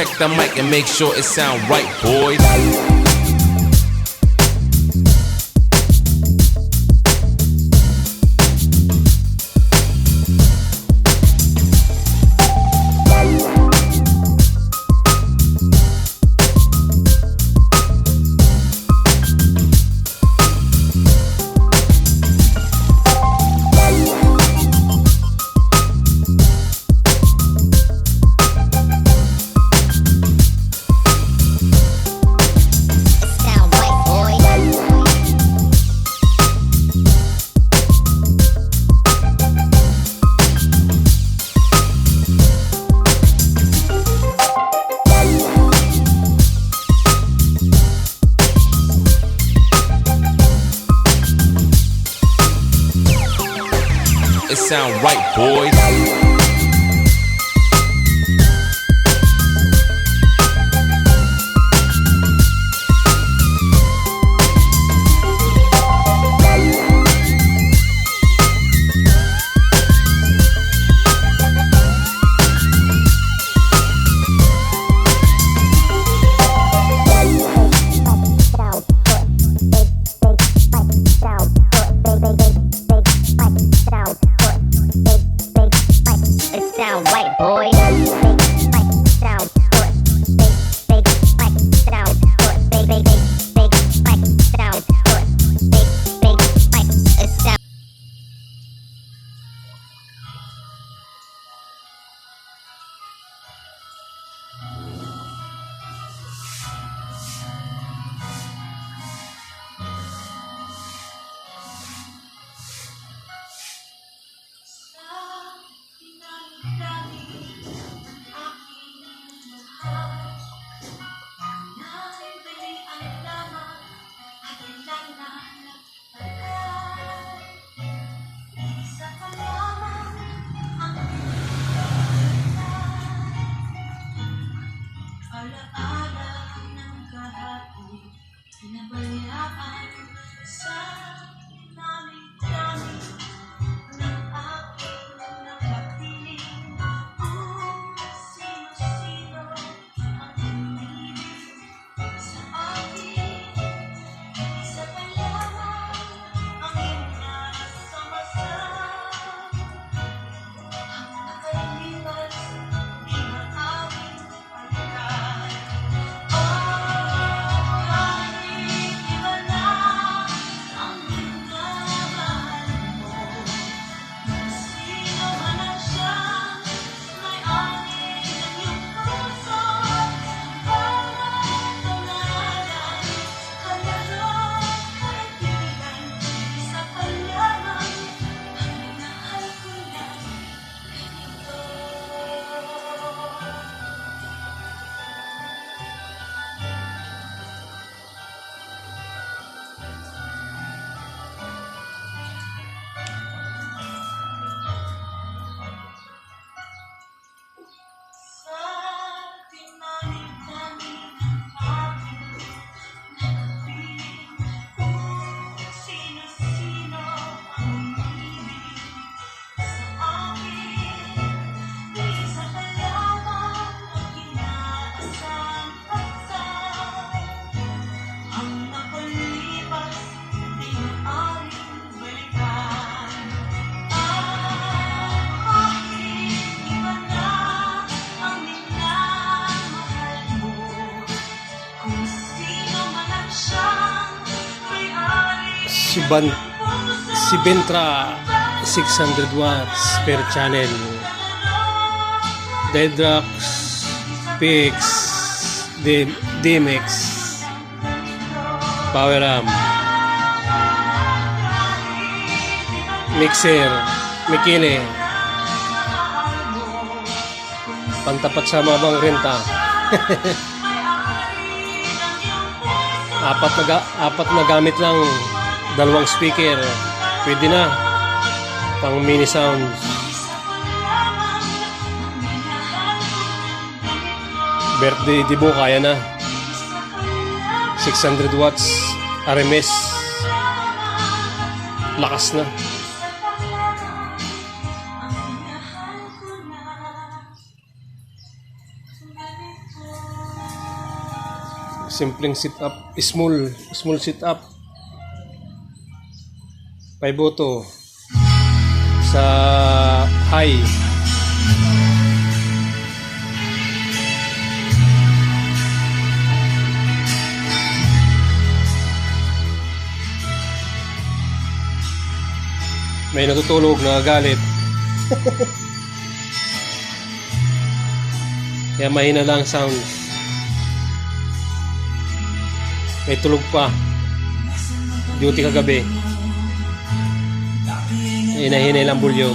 check the mic and make sure it sound right, boys. It sound right, boys. Si Bentra 600 watts per channel. Driverack PX DMX Power Amp Mixer Mikine pantapat sa mga bang renta. apat na gamit lang, dalawang speaker, pwede na pang mini sound. Birthday Dibo kaya na. 600 watts RMS, lakas na. Simpleng sit up, small sit up. 5 auto sa high. May natutulog, nagagalit. Kaya mahina lang sound. May tulog pa. Duty kagabi. Hinahinay lang bulyog.